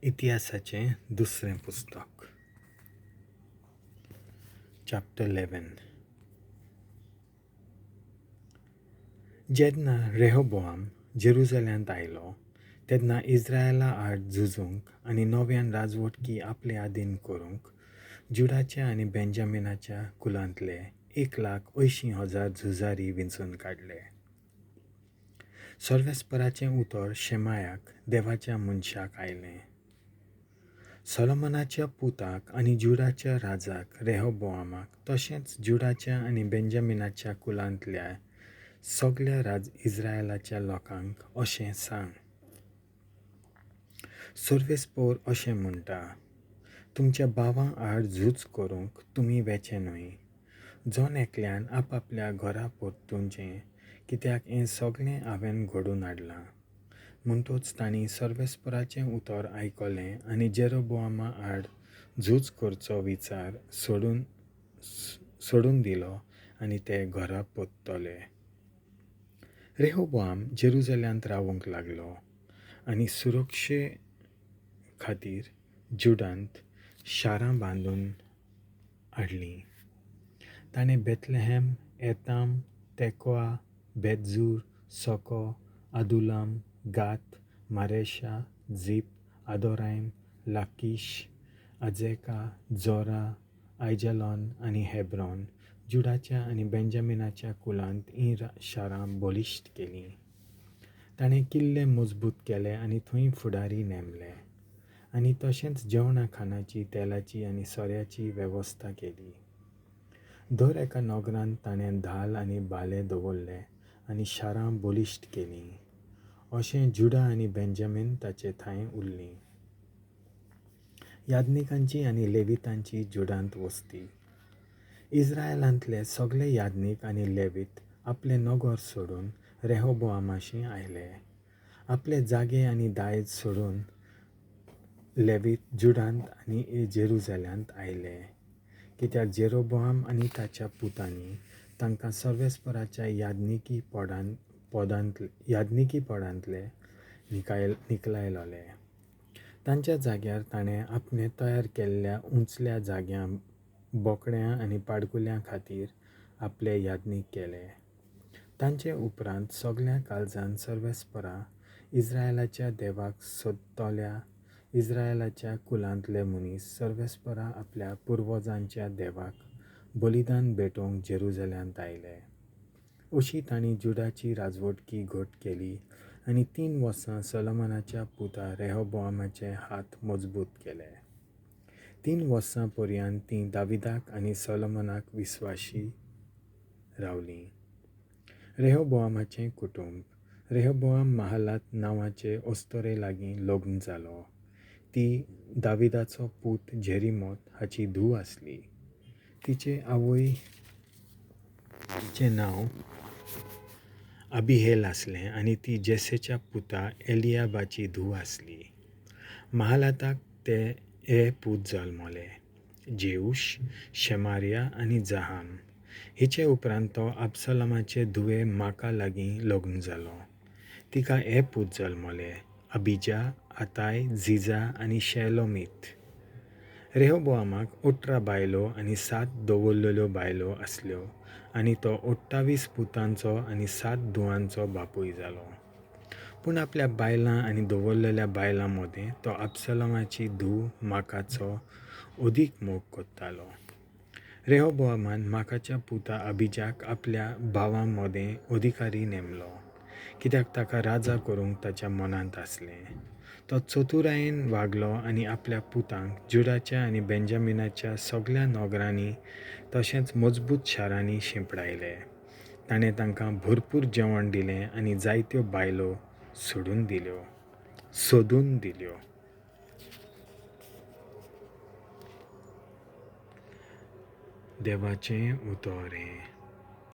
इतिहासाचें दुसरें पुस्तक चॅप्टर 11. जेन्ना रेहोबोआम जेरुसलेमांत आयलो तेन्ना इस्रायेला आड झुजूंक आनी नव्यान राजवटकी आपले आधीन करूंक जुडाच्या आनी बेंजामिनाच्या कुलांतले 1,80,000 झुजारी विंचून काडले. सर्वेस्पराचें उतर शेमायाक देवाच्या मनशाक आयलें. सोलोमनाच्या पुताक आनी जुडाच्या राजाक रेहोबोआमाक तशेंच जुडाच्या आनी बेंजामिनाच्या कुलांतल्या सगळ्या इस्रायेलाच्या लोकांक अशें सांग. सर्वेस्पोर अशें म्हणटा, तुमच्या भावां आड झूज करूंक तुमी वेचे न्हय. जोन एकल्यान आपआपल्या घरा परतुचें, कित्याक हें सगळें हांवें घडोवन हाडलां. म्हणटूच तांणी सर्वेस्पराचें उतर आयकलें आनी जेरोबोआमा आड झूज करचो विचार सोडून दिलो आनी ते घरा परतले. रेहोबोआम जेरुसलेमांत रावूंक लागलो आनी सुरक्षे खातीर जुडांत शारां बांदून हाडलीं. ताणें बेथलेहेम, एताम, तेकोआ, बेतजूर, सोको, अदुल्लाम, गात, मारेशा, झीप, अदोराइम, लाकीश, अजेका, जोरा, आयजलोन आनी हेब्रोन जुडाच्या आनी बेंजामिनाच्या कुलांत हीं शारां बलिश्ट केलीं. ताणें किल्ले मजबूत केले आनी थंय फुडारी नेमले आनी तशेंच जेवणा खाणाची, तेलाची आनी सोऱ्याची वेवस्था केली. दर एका नगरांत ताणें धाल आनी बाले दवरले आनी शारां बलिश्ट केलीं. अशें जुडा आनी बेंजामीन ताचे थंय उरलीं. याज्ञिकांची आनी लेवितांची जुडांत वस्ती. इस्रायेलांतले सगळे याज्ञिक आनी लेवीत आपले नगर सोडून रेहोबोआमाशी आयले. आपले जागे आनी दायज सोडून लेवीत जुडांत आनी जेरुसलेमांत आयले, कित्याक जेरोबोआम आनी ताच्या पुतांनी तांकां सर्वेस्पराच्या याज्ञिकी पदांतले निकलायलोले. तांच्या जाग्यार ताणें आपणे तयार केल्ल्या उंचल्या जाग्यां, बोकड्यां आनी पाडकुल्यां खातीर आपले याज्ञीक केले. तांचे उपरांत सगळ्या काळजान सर्वेस्परा इस्रायेलाच्या देवाक सोदतल्या इस्रायेलाच्या कुलांतले मनीस सर्वेस्परा आपल्या पुर्वजांच्या देवाक बलिदान भेटोवंक जेरुसलेमांत आयले. अशी तांणी जुडाची राजवटकी घट केली आनी 3 वर्सां सोलोमनाच्या पुता रेहोबोआमाचे हात मजबूत केले. 3 वर्सां पर्यंत तीं दाविदाक आनी सोलोमनाक विस्वासी रावलीं. रेहोबोआमाचें कुटुंब. रेहोबोआम महालात नांवाचे ostorê लागीं लग्न जालो. ती दाविदाचो पूत जेरिमोत हाची धूव आसली. तिचे आवयचें नांव अबिहेल आसलें आनी ती जेस्सेच्या पुता एलियाबाची धूव आसली. माहा-लाताक हे पूत जल्मले: जेऊश, शेमारिया आनी जाहाम. हिचे उपरांत तो absalo-machê धुवे माका लागीं लग्न जालो. तिका हे पूत जल्मले: अबिजा, अताय, जिजा आनी शेलोमीत. रेहोबोआमाक 18 बायलो आनी 7 दवरलेल्यो बायलो आसल्यो आनी तो 28 पुतांचो आनी 7 धुवांचो बापूय जालो. पूण आपल्या बायलां आनी दवरलेल्या बायलां मदें तो absalo-machi धूव माकाचो अदीक मोग करतालो. रेहोबोआमान माकाच्या पुता अबिजाक आपल्या भावां मदें अधिकारी नेमलो, कित्याक ताका राजा करूंक ताच्या मनांत आसलें. तो चतुरायेन वागलो आनी आपल्या पुतांक जुडाच्या आनी बेंजामिनाच्या सगळ्या नगरांनी तशेंच मजबूत शारांनी शिंपडायले. ताणें तांकां भरपूर जेवण दिलें आनी जायत्यो बायलो सोदून दिल्यो. देवाचें उतोर.